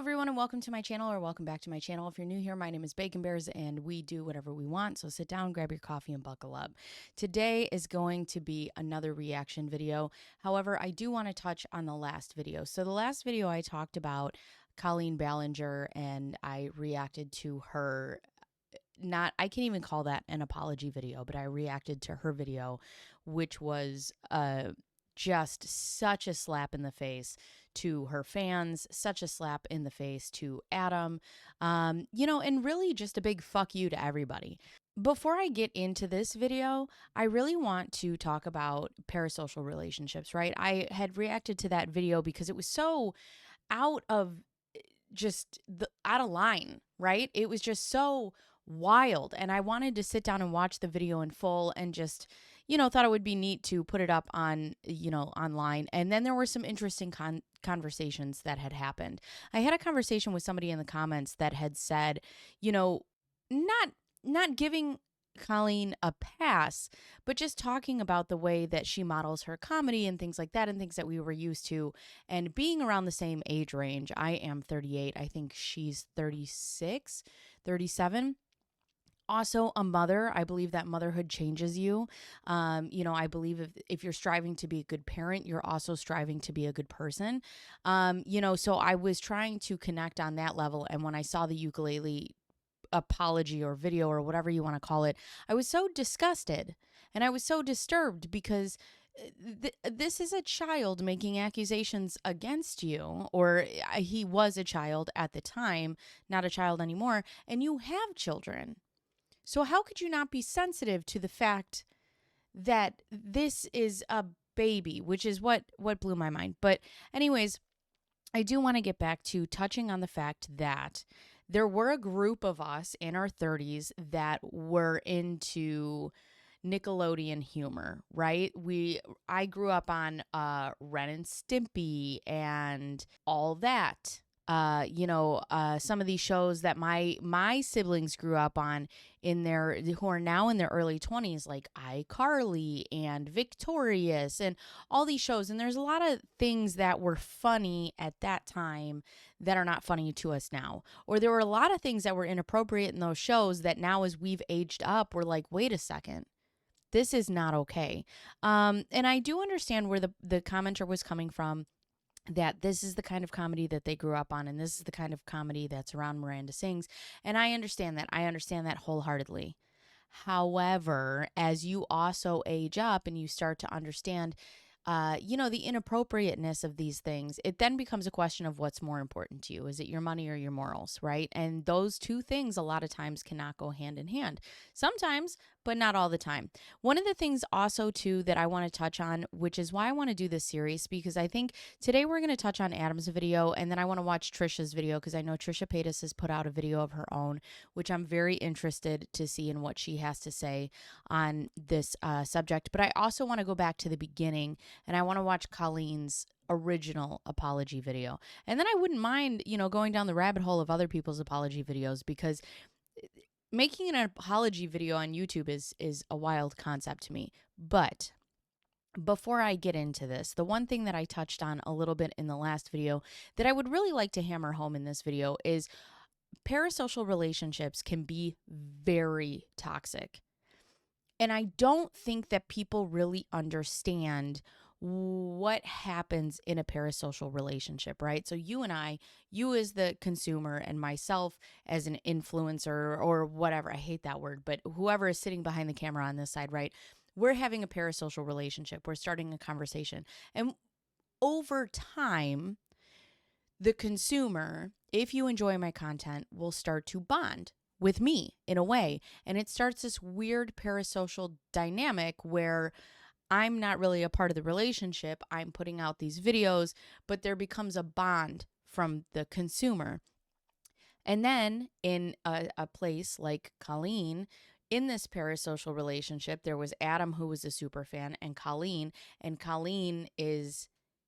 everyone, and welcome to my channel, or welcome back to my channel. If you're new here, my name is BaconBearzz, and we do whatever we want. So sit down, grab your coffee, and buckle up. Today is going to be another reaction video. However, I do want to touch on the last video. So the last video I talked about Colleen Ballinger, and I reacted to her. I can't even call that an apology video, but I reacted to her video, which was just such a slap in the face to her fans, such a slap in the face to Adam, and really just a big fuck you to everybody. Before I get into this video, I really want to talk about parasocial relationships, right? I had reacted to that video because it was so out of line, right? It was just so wild, and I wanted to sit down and watch the video in full and just thought it would be neat to put it up on online. And then there were some interesting conversations that had happened. I had a conversation with somebody in the comments that had said, not giving Colleen a pass, but just talking about the way that she models her comedy and things like that, and things that we were used to, and being around the same age range. I am 38. I think she's 36, 37. Also a mother. I believe that motherhood changes you. I believe if you're striving to be a good parent, you're also striving to be a good person. So I was trying to connect on that level. And when I saw the ukulele apology or video or whatever you want to call it, I was so disgusted and I was so disturbed because this is a child making accusations against you, or he was a child at the time, not a child anymore, and you have children. So how could you not be sensitive to the fact that this is a baby, which is what blew my mind. But anyways, I do want to get back to touching on the fact that there were a group of us in our 30s that were into Nickelodeon humor, right? I grew up on Ren and Stimpy and all that. Some of these shows that my siblings grew up on who are now in their early 20s, like iCarly and Victorious and all these shows. And there's a lot of things that were funny at that time that are not funny to us now. Or there were a lot of things that were inappropriate in those shows that now, as we've aged up, we're like, wait a second. This is not okay. And I do understand where the commenter was coming from, that this is the kind of comedy that they grew up on, and this is the kind of comedy that's around Miranda Sings. And I understand that. I understand that wholeheartedly. However, as you also age up and you start to understand, the inappropriateness of these things, it then becomes a question of what's more important to you. Is it your money or your morals, right? And those two things a lot of times cannot go hand in hand. Sometimes, but not all the time. One of the things also too that I want to touch on, which is why I want to do this series, because I think today we're going to touch on Adam's video, and then I want to watch Trisha's video, because I know Trisha Paytas has put out a video of her own, which I'm very interested to see in what she has to say on this subject. But I also want to go back to the beginning, and I want to watch Colleen's original apology video. And then I wouldn't mind, going down the rabbit hole of other people's apology videos, because making an apology video on YouTube is a wild concept to me. But before I get into this, the one thing that I touched on a little bit in the last video that I would really like to hammer home in this video is parasocial relationships can be very toxic. And I don't think that people really understand what happens in a parasocial relationship, right? So you as the consumer, and myself as an influencer or whatever, I hate that word, but whoever is sitting behind the camera on this side, right? We're having a parasocial relationship. We're starting a conversation. And over time, the consumer, if you enjoy my content, will start to bond with me in a way. And it starts this weird parasocial dynamic where I'm not really a part of the relationship. I'm putting out these videos, but there becomes a bond from the consumer. And then in a place like Colleen, in this parasocial relationship, there was Adam, who was a super fan, and Colleen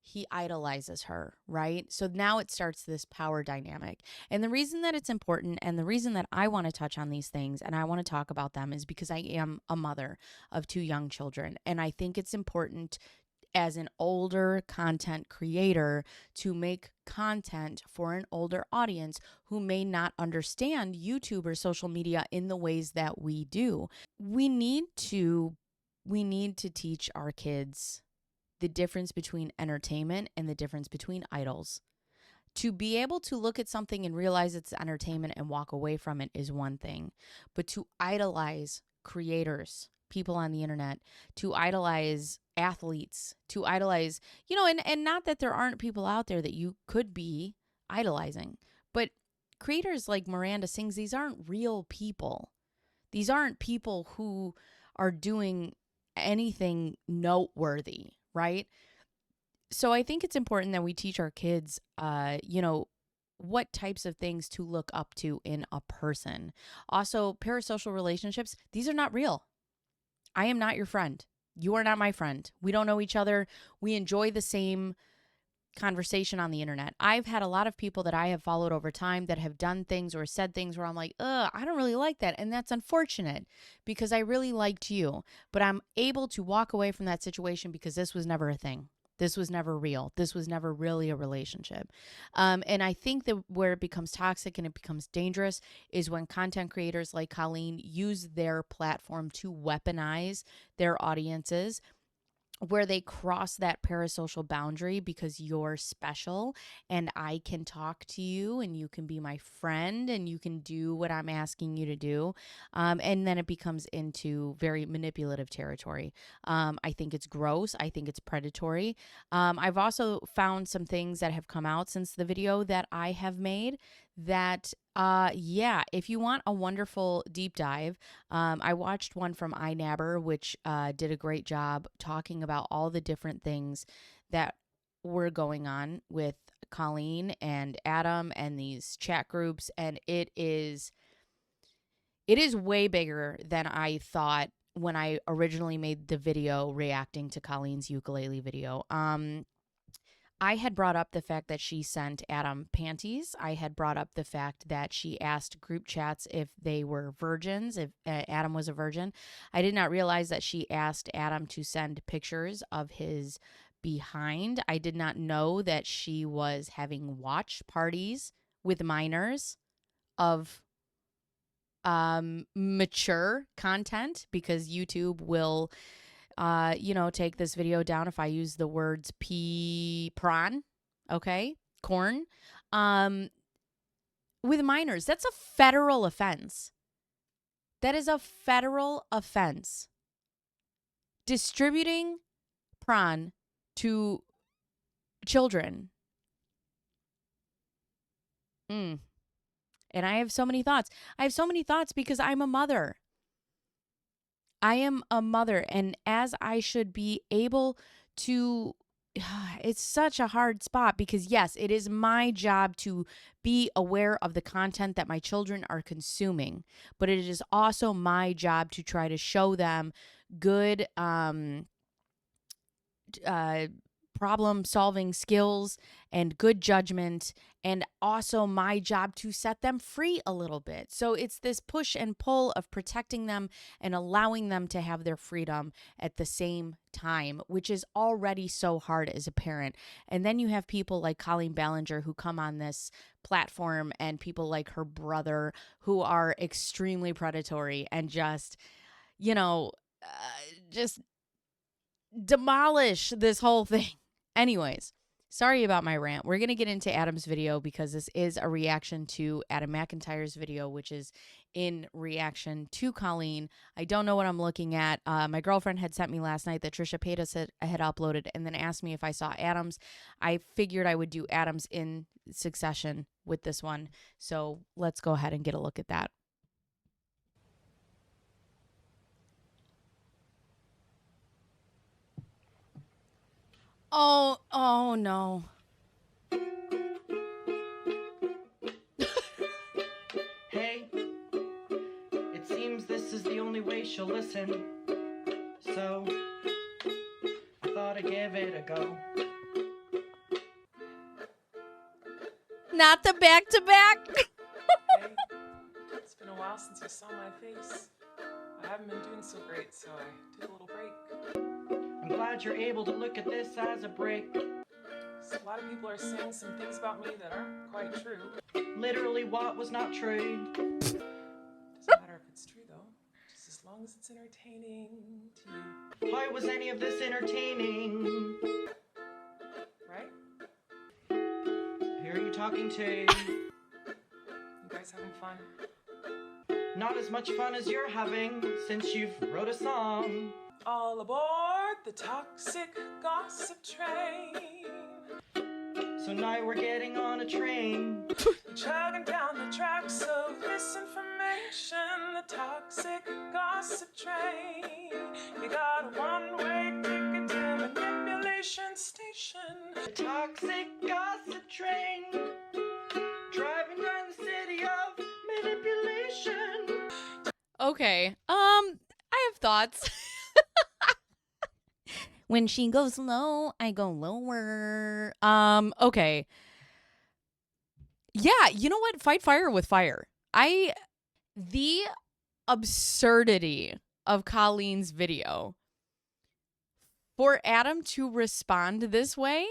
he idolizes her, right? So now it starts this power dynamic. And the reason that it's important, and the reason that I want to touch on these things and I want to talk about them, is because I am a mother of 2 young children. And I think it's important as an older content creator to make content for an older audience who may not understand YouTube or social media in the ways that we do. We need to teach our kids the difference between entertainment and the difference between idols. To be able to look at something and realize it's entertainment and walk away from it is one thing, but to idolize creators, people on the internet, to idolize athletes, to idolize, and not that there aren't people out there that you could be idolizing, but creators like Miranda Sings, these aren't real people. These aren't people who are doing anything noteworthy, right? So I think it's important that we teach our kids, what types of things to look up to in a person. Also, parasocial relationships, these are not real. I am not your friend. You are not my friend. We don't know each other. We enjoy the same conversation on the internet. I've had a lot of people that I have followed over time that have done things or said things where I'm like, I don't really like that. And that's unfortunate because I really liked you. But I'm able to walk away from that situation because this was never a thing. This was never real. This was never really a relationship. And I think that where it becomes toxic and it becomes dangerous is when content creators like Colleen use their platform to weaponize their audiences, where they cross that parasocial boundary because you're special and I can talk to you and you can be my friend and you can do what I'm asking you to do. And then it becomes into very manipulative territory. I think it's gross. I think it's predatory. I've also found some things that have come out since the video that I have made that if you want a wonderful deep dive, I watched one from iNabber, which did a great job talking about all the different things that were going on with Colleen and Adam and these chat groups, and it is way bigger than I thought when I originally made the video reacting to Colleen's ukulele video. I had brought up the fact that she sent Adam panties. I had brought up the fact that she asked group chats if they were virgins, if Adam was a virgin. I did not realize that she asked Adam to send pictures of his behind. I did not know that she was having watch parties with minors of mature content because YouTube will take this video down if I use the words prawn, okay, corn, with minors. That's a federal offense. That is a federal offense. Distributing prawn to children. And I have so many thoughts. I have so many thoughts because I'm a mother. I am a mother, and as I should be able to, it's such a hard spot because, yes, it is my job to be aware of the content that my children are consuming, but it is also my job to try to show them good problem-solving skills and good judgment, and also my job to set them free a little bit. So it's this push and pull of protecting them and allowing them to have their freedom at the same time, which is already so hard as a parent. And then you have people like Colleen Ballinger who come on this platform, and people like her brother who are extremely predatory and just demolish this whole thing. Anyways, sorry about my rant. We're going to get into Adam's video because this is a reaction to Adam McIntyre's video, which is in reaction to Colleen. I don't know what I'm looking at. My girlfriend had sent me last night that Trisha Paytas had uploaded and then asked me if I saw Adam's. I figured I would do Adam's in succession with this one. So let's go ahead and get a look at that. Oh no. Hey, it seems this is the only way she'll listen, so I thought I'd give it a go. Not the back-to-back. Hey, it's been a while since you saw my face. I haven't been doing so great, so I took a little break. I'm glad you're able to look at this as a break. So a lot of people are saying some things about me that aren't quite true. Literally, what was not true? Doesn't matter if it's true, though. Just as long as it's entertaining to you. How was any of this entertaining? Right? Who are you talking to? You guys having fun? Not as much fun as you're having since you've wrote a song. All aboard the toxic gossip train. So now we're getting on a train. Chugging down the tracks of misinformation. The toxic gossip train. You got a one-way ticket to manipulation station. The toxic gossip train. Driving around the city of manipulation. Okay. I have thoughts. When she goes low, I go lower. Okay. Yeah, you know what? Fight fire with fire. The absurdity of Colleen's video. For Adam to respond this way,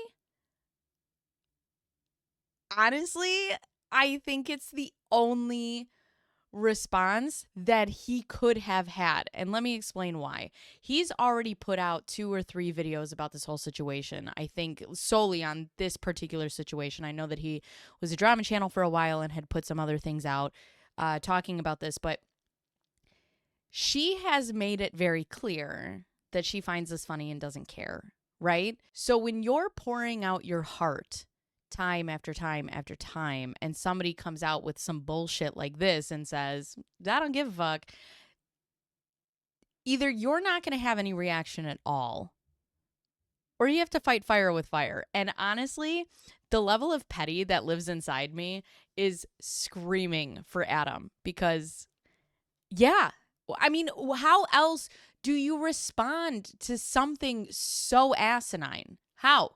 honestly, I think it's the only response that he could have had. And let me explain why. He's already put out 2 or 3 videos about this whole situation. I think solely on this particular situation. I know that he was a drama channel for a while and had put some other things out talking about this, but she has made it very clear that she finds this funny and doesn't care, right? So when you're pouring out your heart time after time after time, and somebody comes out with some bullshit like this and says, I don't give a fuck, either you're not going to have any reaction at all, or you have to fight fire with fire. And honestly, the level of petty that lives inside me is screaming for Adam, because, yeah, I mean, how else do you respond to something so asinine? How?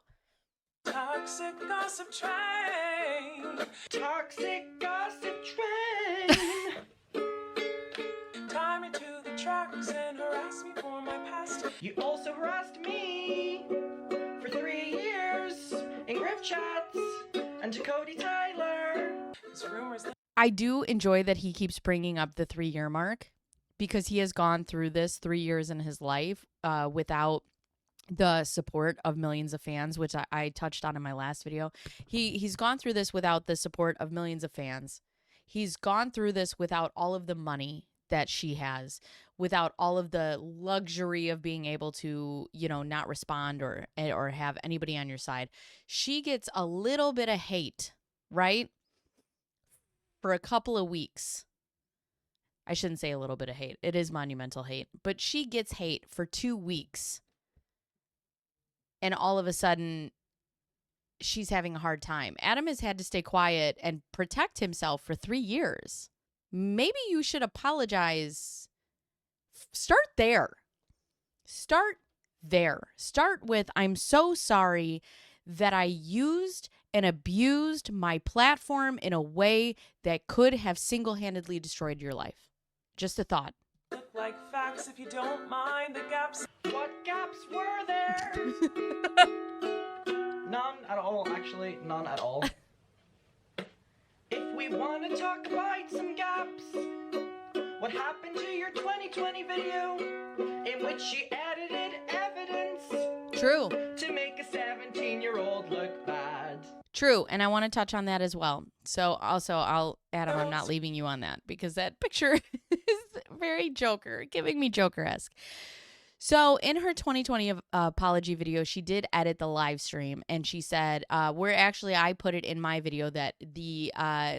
Toxic gossip train. Toxic gossip train. Tie me to the tracks and harass me for my past. You also harassed me for 3 years in group chats and to Cody Tyler. There's rumors that I do enjoy that he keeps bringing up the 3-year mark, because he has gone through this 3 years in his life without the support of millions of fans, which I touched on in my last video. He's gone through this without the support of millions of fans. He's gone through this without all of the money that she has, without all of the luxury of being able to, you know, not respond or have anybody on your side. She gets a little bit of hate, right? For a couple of weeks. I shouldn't say a little bit of hate. It is monumental hate. But she gets hate for 2 weeks. And all of a sudden, she's having a hard time. Adam has had to stay quiet and protect himself for 3 years. Maybe you should apologize. Start there. Start there. Start with, I'm so sorry that I used and abused my platform in a way that could have single-handedly destroyed your life. Just a thought. look like facts if you don't mind the gaps. What gaps were there? None at all, actually. None at all. If we want to talk about some gaps, what happened to your 2020 video in which she edited evidence True. to make a 17-year-old look bad? True, and I want to touch on that as well. So also, Adam, I'm not leaving you on that, because that picture is very Joker, giving me Joker-esque. So in her 2020 apology video, she did edit the live stream, and she said, I put it in my video that the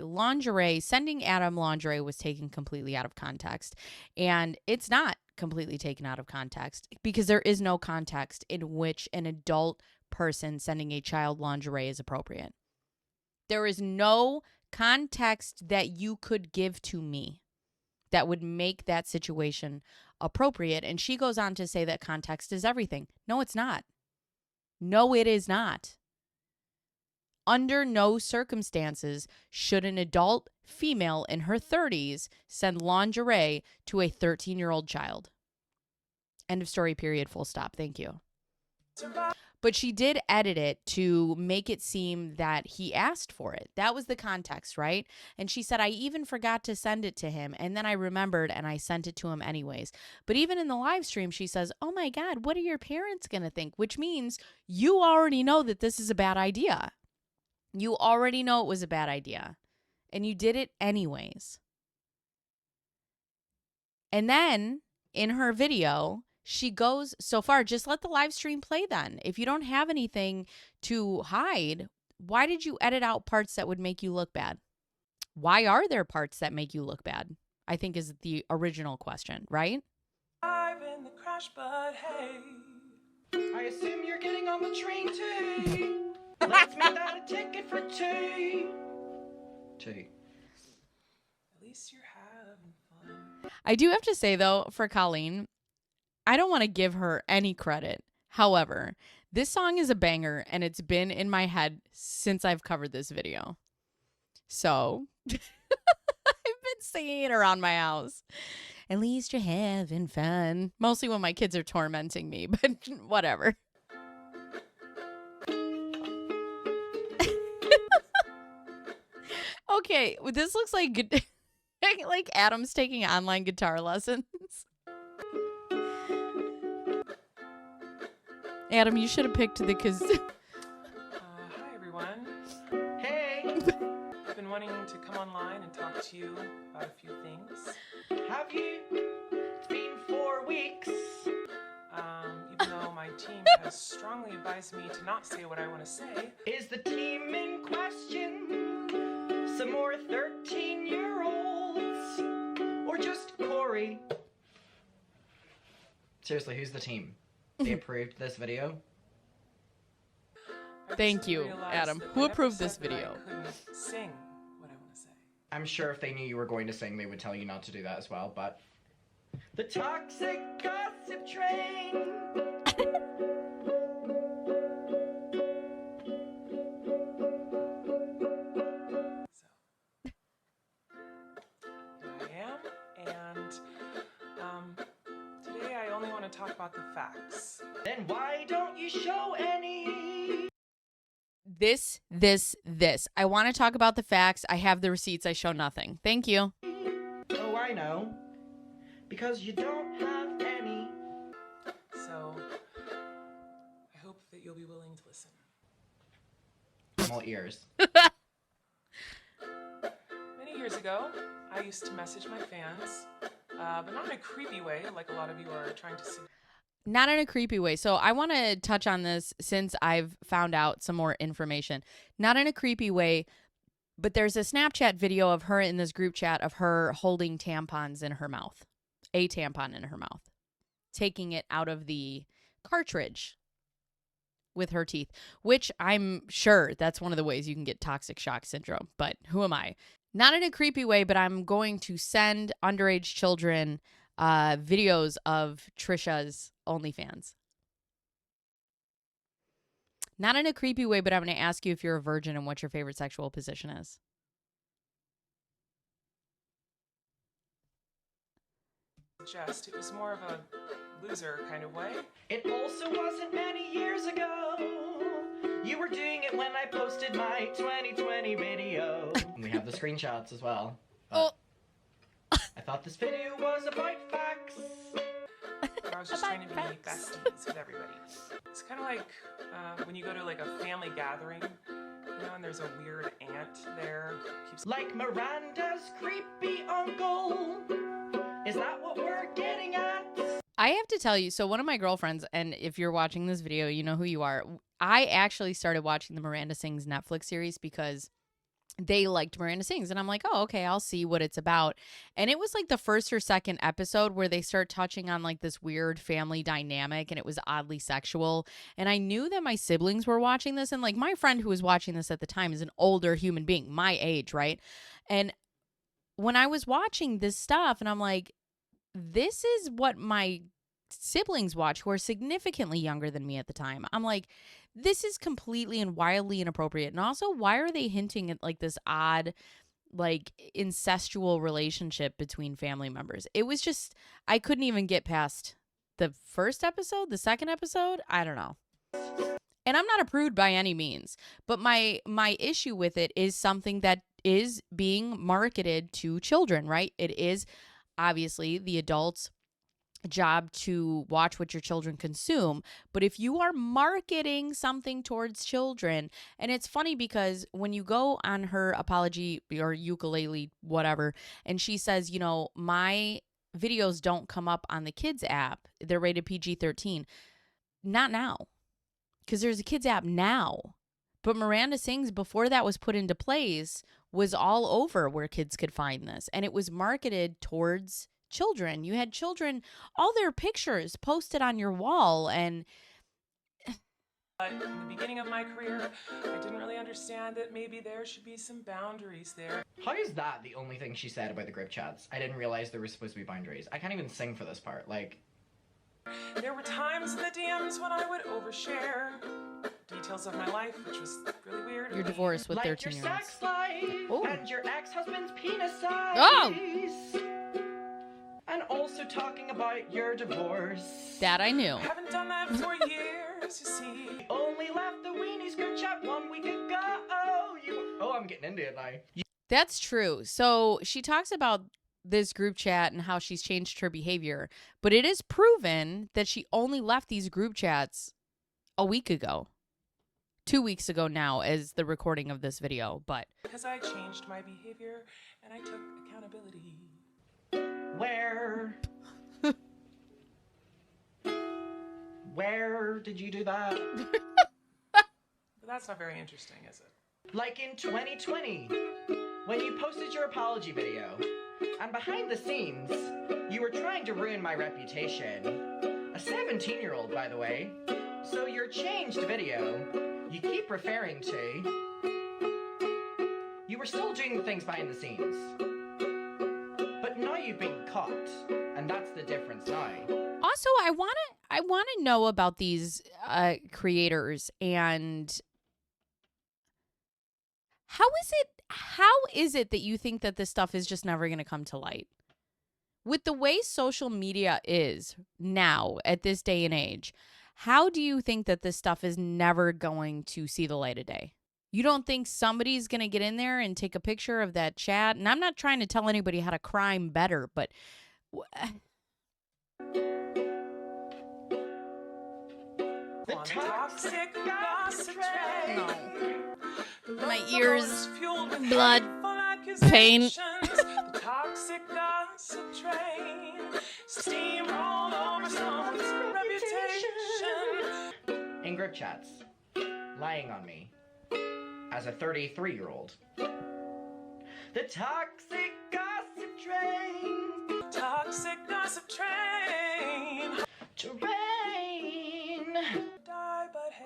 lingerie, sending Adam lingerie was taken completely out of context. And it's not completely taken out of context, because there is no context in which an adult person sending a child lingerie is appropriate. There is no context that you could give to me that would make that situation appropriate. And she goes on to say that context is everything. No, it's not. No, it is not. Under no circumstances should an adult female in her 30s send lingerie to a 13-year-old child. End of story, period, full stop. Thank you. But she did edit it to make it seem that he asked for it. That was the context, right? And she said, I even forgot to send it to him. And then I remembered and I sent it to him anyways. But even in the live stream, she says, oh my God, what are your parents going to think? Which means you already know that this is a bad idea. You already know it was a bad idea. And you did it anyways. And then in her video, she goes so far, just let the live stream play then. If you don't have anything to hide, why did you edit out parts that would make you look bad? Why are there parts that make you look bad? I think is the original question, right? I'm in the crash, but hey. I assume you're getting on the train too. Let's make that a ticket for two. Two. At least you're having fun. I do have to say, though, for Colleen, I don't want to give her any credit. However, this song is a banger, and it's been in my head since I've covered this video. So, I've been singing it around my house. At least you're having fun. Mostly when my kids are tormenting me, but whatever. Okay, this looks like like Adam's taking online guitar lessons. Adam, you should have picked the Hi, everyone. Hey, I've been wanting to come online and talk to you about a few things. have you? It's been 4 weeks. Even though my team has strongly advised me to not say what I want to say. Is the team in question some more 13-year-olds? Or just Corey? Seriously, who's the team? They approved this video? I Thank recently you, realized Adam. that Who I never approved this said that I video? couldn't sing what I want to say. I'm sure if they knew you were going to sing, they would tell you not to do that as well, but... The toxic gossip train! So, here I am, and today I only want to talk about the facts. Then why don't you show any? this. I want to talk about the facts. I have the receipts. I show nothing. Thank you. Oh, I know. Because you don't have any. So, I hope that you'll be willing to listen. I'm all ears. Many years ago, I used to message my fans, but not in a creepy way like a lot of you are trying to see. Not in a creepy way. So I want to touch on this since I've found out some more information. Not in a creepy way, but there's a Snapchat video of her in this group chat of her holding tampons in her mouth. A tampon in her mouth. Taking it out of the cartridge with her teeth, which I'm sure that's one of the ways you can get toxic shock syndrome. But who am I? Not in a creepy way, but I'm going to send underage children videos of Trisha's OnlyFans. Not in a creepy way, but I'm going to ask you if you're a virgin and what your favorite sexual position is. Just, it was more of a loser kind of way. It also wasn't many years ago. You were doing it when I posted my 2020 video. And we have the screenshots as well. Oh. I thought this video was about facts. Where I was just trying to be besties with everybody. It's kind of like when you go to like a family gathering, you know, and there's a weird aunt there who keeps Like Miranda's creepy uncle. Is that what we're getting at? I have to tell you, so one of my girlfriends, and if you're watching this video, you know who you are. I actually started watching the Miranda Sings Netflix series because they liked Miranda Sings. And I'm like, oh, okay, I'll see what it's about. And it was like the first or second episode where they start touching on like this weird family dynamic, and it was oddly sexual. And I knew that my siblings were watching this. And like my friend who was watching this at the time is an older human being, my age, right? And when I was watching this stuff, and I'm like, this is what my siblings watch who are significantly younger than me at the time. I'm like, this is completely and wildly inappropriate. And also, why are they hinting at like this odd, like incestual relationship between family members? It was just, I couldn't even get past the first episode, the second episode. I don't know. And I'm not a prude by any means, but my issue with it is something that is being marketed to children, right? It is obviously the adults' job to watch what your children consume. But if you are marketing something towards children, and it's funny because when you go on her apology or ukulele, whatever, and she says, you know, my videos don't come up on the kids app, they're rated PG-13. Not now, because there's a kids app now. But Miranda Sings, before that was put into place, was all over where kids could find this. And it was marketed towards children. You had children, all their pictures posted on your wall. And in the beginning of my career, I didn't really understand that maybe there should be some boundaries there. How is that the only thing she said about the group chats? I didn't realize there were supposed to be boundaries. I can't even sing for this part. Like, There were times in the DMs when I would overshare details of my life, which was really weird. you're divorced with like your 13-year-olds. sex life Ooh. and your ex-husband's penis size. Oh! And also talking about your divorce. That I knew. I haven't done that for years, you see. Only left the weenies group chat 1 week ago. Oh, I'm getting into it now. That's true. So she talks about this group chat and how she's changed her behavior, but it is proven that she only left these group chats a week ago. 2 weeks ago now as the recording of this video, but Because I changed my behavior and I took accountability. Where did you do that? But that's not very interesting, is it? Like in 2020, when you posted your apology video, and behind the scenes, you were trying to ruin my reputation. A 17-year-old, by the way. So your changed video, you keep referring to, you were still doing things behind the scenes. But now you've been caught, and that's the difference now. also I want to know about these creators and how is it that you think that this stuff is just never going to come to light? With the way social media is now at this day and age, how do you think that this stuff is never going to see the light of day? You don't think somebody's going to get in there and take a picture of that chat? And I'm not trying to tell anybody how to crime better, but The toxic gossip train. No. My ears, blood, pain. The toxic gossip train steamrolled over someone's reputation. In group chats, lying on me as a 33-year-old. The toxic gossip train. Toxic gossip train. Train. Die, but hey,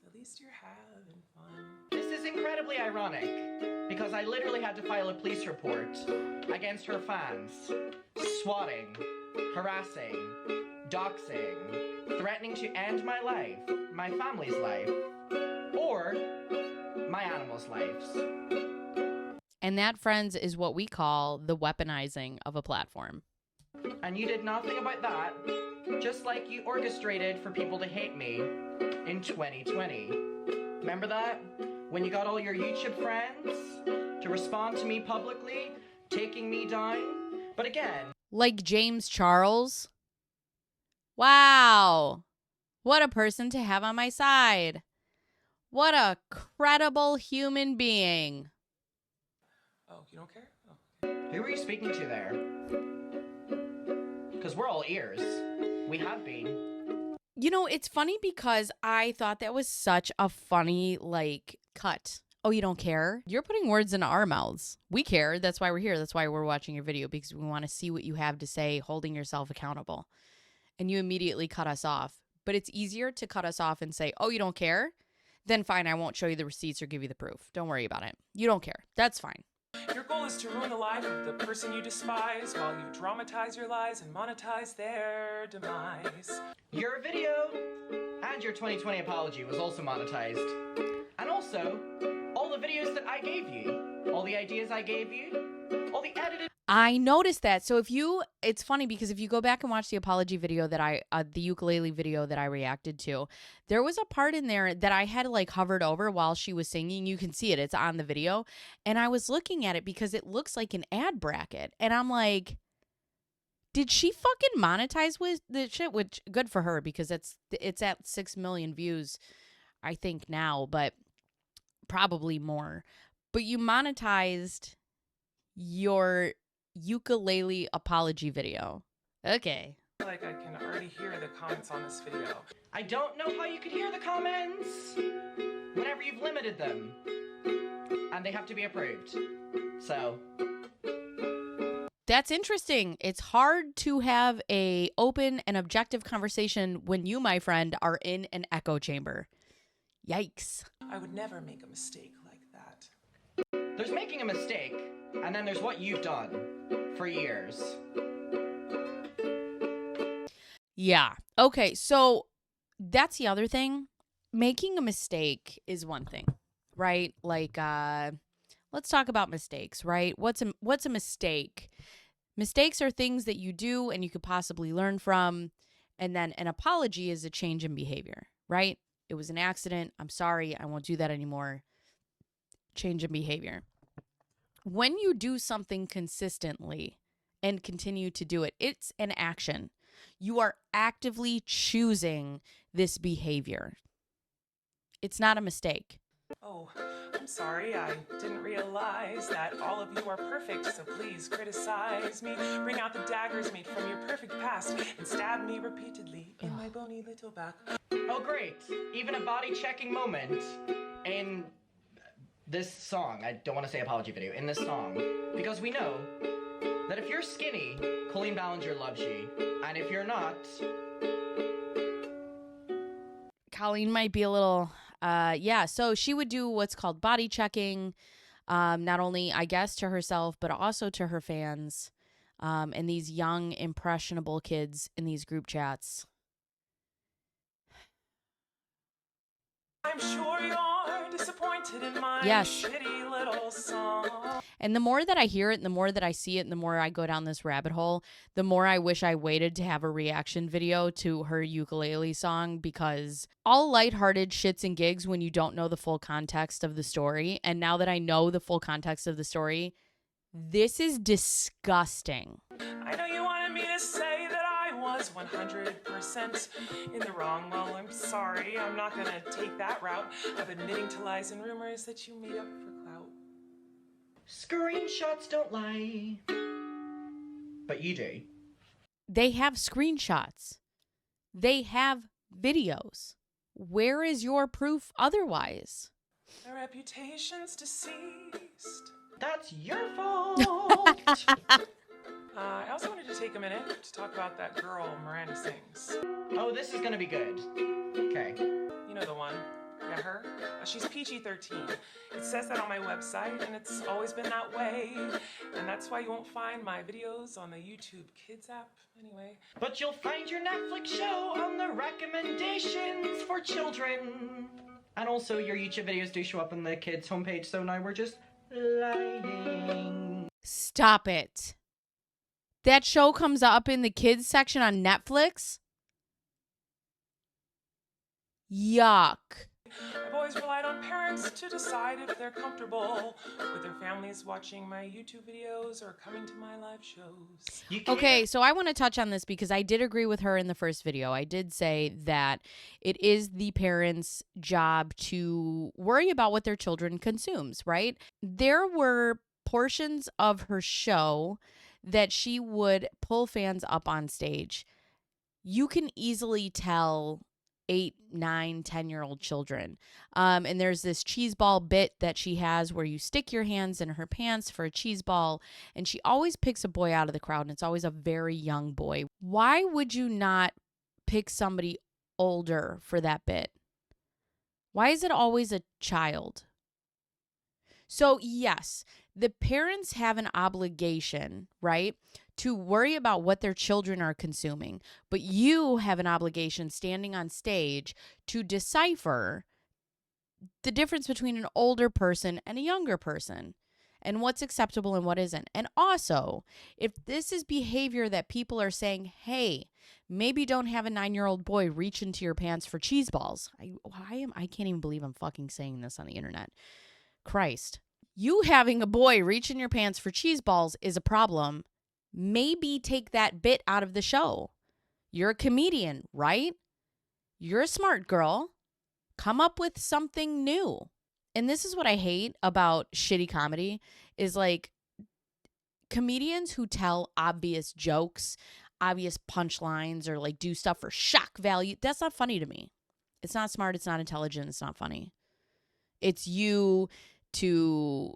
at least you're having fun. This is incredibly ironic because I literally had to file a police report against her fans, swatting, harassing, doxing, threatening to end my life, my family's life, or my animals' lives. And that, friends, is what we call the weaponizing of a platform. And you did nothing about that, just like you orchestrated for people to hate me in 2020. Remember that? When you got all your YouTube friends to respond to me publicly, taking me down? But again... Like James Charles? Wow. What a person to have on my side. What a credible human being. Oh, you don't care? Oh. Who are you speaking to there? Because we're all ears. We have been. You know, it's funny because I thought that was such a funny, cut. Oh, you don't care? You're putting words into our mouths. We care. That's why we're here. That's why we're watching your video, because we want to see what you have to say, holding yourself accountable. And you immediately cut us off. But it's easier to cut us off and say, oh, you don't care? Then fine, I won't show you the receipts or give you the proof. Don't worry about it. You don't care. That's fine. Your goal is to ruin the life of the person you despise while you dramatize your lies and monetize their demise. Your video and your 2020 apology was also monetized. And also, all the videos that I gave you, all the ideas I gave you, all the edited... I noticed that. So it's funny because if you go back and watch the apology video that the ukulele video that I reacted to, there was a part in there that I had like hovered over while she was singing. You can see it. It's on the video. And I was looking at it because it looks like an ad bracket. And I'm like, did she fucking monetize with the shit? Which good for her because it's at 6 million views, I think now, but probably more. But you monetized your ukulele apology video. Okay. Like I can already hear the comments on this video. I don't know how you could hear the comments whenever you've limited them. And they have to be approved. So That's interesting. It's hard to have a open and objective conversation when you, my friend, are in an echo chamber. Yikes. I would never make a mistake like that. there's making a mistake, and then there's what you've done for years. Yeah. Okay, so that's the other thing. Making a mistake is one thing, right? Like, let's talk about mistakes, right? What's a mistake? Mistakes are things that you do and you could possibly learn from. And then an apology is a change in behavior, right? It was an accident. I'm sorry. I won't do that anymore. Change in behavior. When you do something consistently and continue to do it, it's an action. You are actively choosing this behavior. It's not a mistake. Oh, I'm sorry, I didn't realize that all of you are perfect, so please criticize me. Bring out the daggers made from your perfect past and stab me repeatedly in my bony little back. Oh, great. Even a body-checking moment in this song. I don't want to say apology video. In this song. Because we know that if you're skinny, Colleen Ballinger loves you. And if you're not... Colleen might be a little... so she would do what's called body checking, not only, I guess, to herself, but also to her fans, and these young, impressionable kids in these group chats. I'm sure you're disappointed in my shitty little song. And the more that I hear it, and the more that I see it, and the more I go down this rabbit hole, the more I wish I waited to have a reaction video to her ukulele song, because all lighthearted shits and gigs when you don't know the full context of the story. And now that I know the full context of the story, this is disgusting. I know you wanted me to say that I was 100% in the wrong. Well, I'm sorry. I'm not going to take that route of admitting to lies and rumors that you made up for clout. Screenshots don't lie. But you do. They have screenshots. They have videos. Where is your proof otherwise? My reputation's deceased. That's your fault. I also wanted to take a minute to talk about that girl Miranda sings. Oh, this is gonna be good. Okay. You know the one. Yeah, her. She's PG-13. It says that on my website, and it's always been that way. And that's why you won't find my videos on the YouTube Kids app, anyway. But you'll find your Netflix show on the recommendations for children. And also, your YouTube videos do show up on the kids' homepage, so now we're just lying. Stop it. That show comes up in the kids section on Netflix? Yuck. I've always relied on parents to decide if they're comfortable with their families watching my YouTube videos or coming to my live shows. Okay, so I want to touch on this because I did agree with her in the first video. I did say that it is the parents' job to worry about what their children consumes, right? There were portions of her show that she would pull fans up on stage. You can easily tell 8, 9, 10-year-old children. And there's this cheese ball bit that she has where you stick your hands in her pants for a cheese ball, and she always picks a boy out of the crowd, and it's always a very young boy. Why would you not pick somebody older for that bit? Why is it always a child? So yes, the parents have an obligation, right, to worry about what their children are consuming. But you have an obligation standing on stage to decipher the difference between an older person and a younger person. and what's acceptable and what isn't. And also, if this is behavior that people are saying, hey, maybe don't have a 9-year-old boy reach into your pants for cheese balls. I can't even believe I'm fucking saying this on the internet. Christ. You having a boy reach in your pants for cheese balls is a problem. Maybe take that bit out of the show. You're a comedian, right? You're a smart girl. Come up with something new. And this is what I hate about shitty comedy is like comedians who tell obvious jokes, obvious punchlines, or like do stuff for shock value. That's not funny to me. It's not smart. It's not intelligent. It's not funny. It's you to,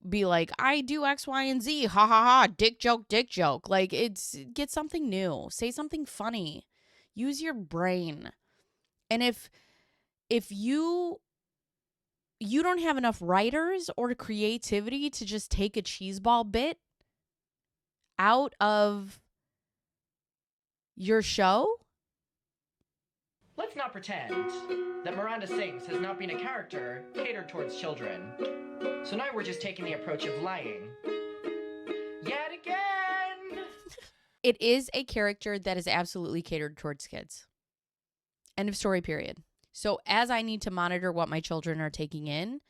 be like, I do X, Y, and Z. Ha ha ha. Dick joke, dick joke. Like, get something new. Say something funny. Use your brain. And if you don't have enough writers or creativity to just take a cheeseball bit out of your show, Let's not pretend that Miranda Sings has not been a character catered towards children. So now we're just taking the approach of lying. Yet again! it is a character that is absolutely catered towards kids. End of story, period. So as I need to monitor what my children are taking in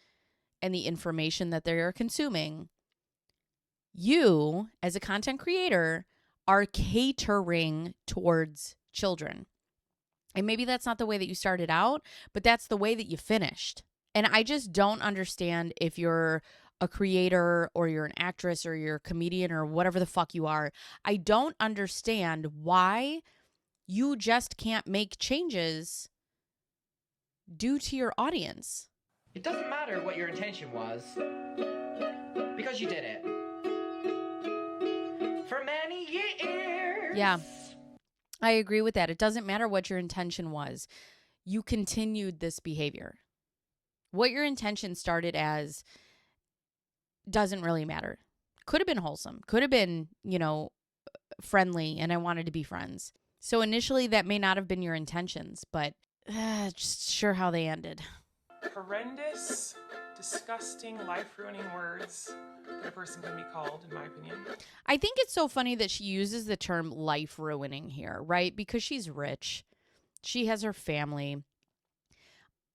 and the information that they are consuming, you, as a content creator, are catering towards children. And maybe that's not the way that you started out, but that's the way that you finished. And I just don't understand if you're a creator or you're an actress or you're a comedian or whatever the fuck you are. I don't understand why you just can't make changes due to your audience. It doesn't matter what your intention was, because you did it. For many years. Yeah. I agree with that. It doesn't matter what your intention was. You continued this behavior. What your intention started as doesn't really matter. Could have been wholesome. Could have been, friendly, and I wanted to be friends. So initially that may not have been your intentions, but just sure how they ended. Horrendous, disgusting, life-ruining words that a person can be called, in my opinion. I think it's so funny that she uses the term life ruining here, right? Because she's rich. She has her family.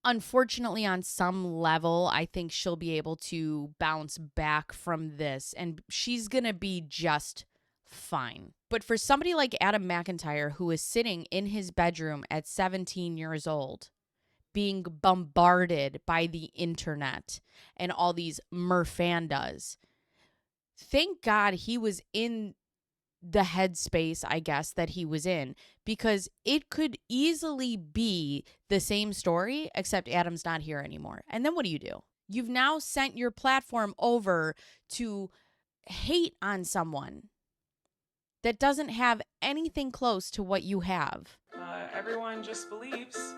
Unfortunately, on some level, I think she'll be able to bounce back from this and she's going to be just fine. But for somebody like Adam McIntyre, who is sitting in his bedroom at 17 years old, being bombarded by the internet and all these merfandas, thank God he was in the headspace, I guess, that he was in, because it could easily be the same story, except Adam's not here anymore. And then what do? You've now sent your platform over to hate on someone that doesn't have anything close to what you have. Everyone just believes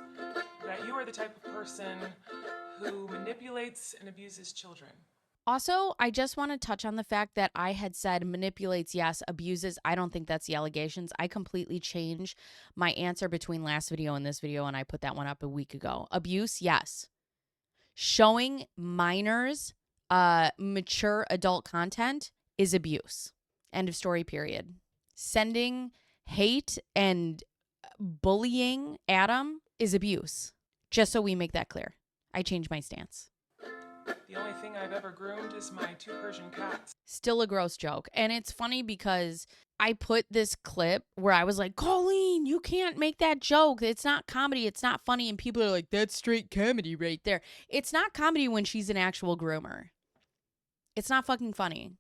that you are the type of person who manipulates and abuses children. Also, I just want to touch on the fact that I had said manipulates, yes, abuses. I don't think that's the allegations. I completely changed my answer between last video and this video, and I put that one up a week ago. Abuse, yes. Showing minors mature adult content is abuse. End of story, period. Sending hate and bullying Adam is abuse. Just so we make that clear. I changed my stance. The only thing I've ever groomed is my 2 Persian cats. Still a gross joke. And it's funny because I put this clip where I was like, Colleen, you can't make that joke. It's not comedy. It's not funny. And people are like, that's straight comedy right there. It's not comedy when she's an actual groomer. It's not fucking funny.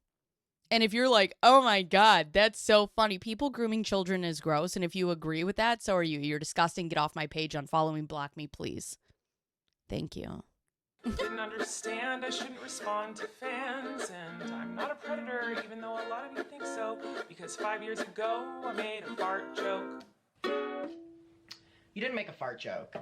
And if you're like, oh my God, that's so funny. People grooming children is gross. And if you agree with that, so are you. You're disgusting. Get off my page. Unfollow me. Block me, please. Thank you. Didn't understand I shouldn't respond to fans, and I'm not a predator, even though a lot of you think so, because 5 years ago I made a fart joke. You didn't make a fart joke.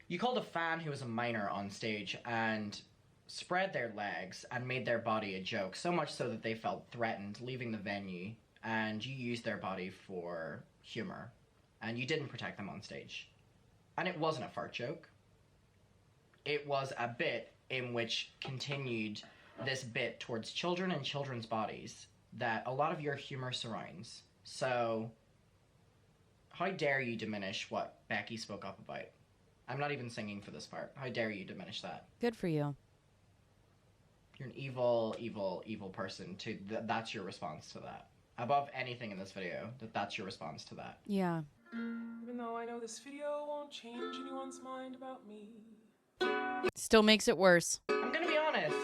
You called a fan who was a minor on stage and spread their legs and made their body a joke, so much so that they felt threatened leaving the venue, and you used their body for humor, and you didn't protect them on stage. And it wasn't a fart joke. It was a bit in which continued this bit towards children and children's bodies that a lot of your humor surrounds. So, how dare you diminish what Becky spoke up about? I'm not even singing for this part. How dare you diminish that? Good for you. You're an evil, evil, evil person. That's your response to that. Above anything in this video, that's your response to that. Yeah. Even though I know this video won't change anyone's mind about me. Still makes it worse. I'm gonna be honest.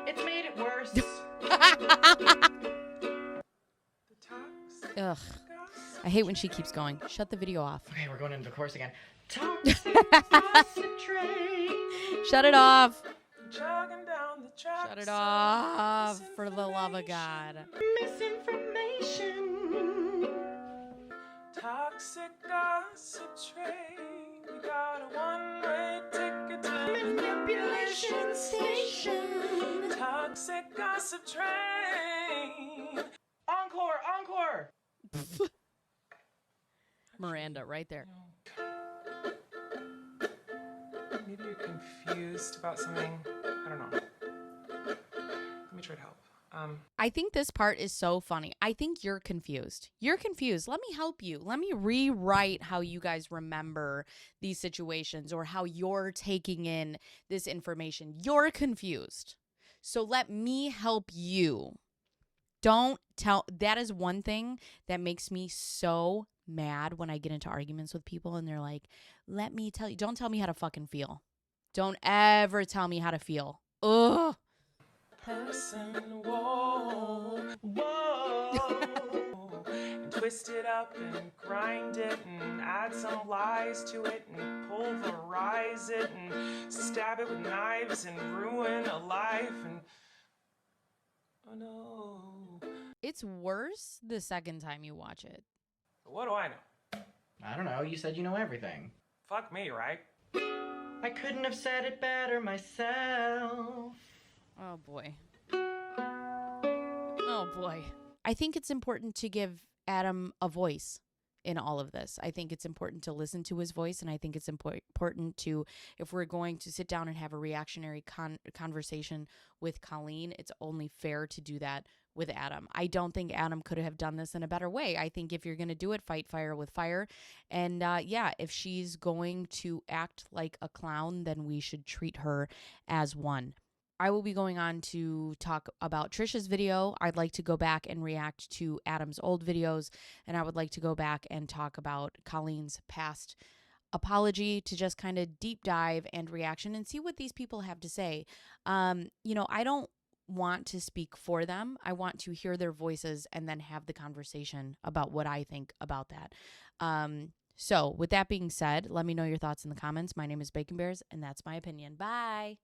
It's made it worse. The toxic Ugh. I hate when she keeps going. Shut the video off. Okay, we're going into the chorus again. Toxic gossip train. Shut it off. jogging down the tracks. Shut it off, for the love of God. Misinformation. Toxic gossip train. You got a one-way ticket to Manipulation station. toxic gossip train. Encore, encore. Miranda, right there. Maybe you're confused about something. I don't know. Let me try to help. I think this part is so funny. I think you're confused. You're confused. Let me help you. Let me rewrite how you guys remember these situations or how you're taking in this information. You're confused. So let me help you. Don't tell. That is one thing that makes me so mad when I get into arguments with people and they're like, let me tell you. Don't tell me how to fucking feel. Don't ever tell me how to feel. Ugh. Person, whoa, whoa, and twist it up and grind it and add some lies to it and pulverize it and stab it with knives and ruin a life and oh no. It's worse the second time you watch it. What do I know? I don't know. You said you know everything. Fuck me, right? I couldn't have said it better myself. Oh, boy. Oh, boy. I think it's important to give Adam a voice in all of this. I think it's important to listen to his voice, and I think it's important to, if we're going to sit down and have a reactionary conversation with Colleen, it's only fair to do that with Adam. I don't think Adam could have done this in a better way. I think if you're going to do it, fight fire with fire. And yeah, if she's going to act like a clown, then we should treat her as one. I will be going on to talk about Trisha's video. I'd like to go back and react to Adam's old videos, and I would like to go back and talk about Colleen's past apology, to just kind of deep dive and reaction and see what these people have to say. I don't want to speak for them. I want to hear their voices and then have the conversation about what I think about that. So with that being said, let me know your thoughts in the comments. My name is BaconBearzz, and that's my opinion. Bye.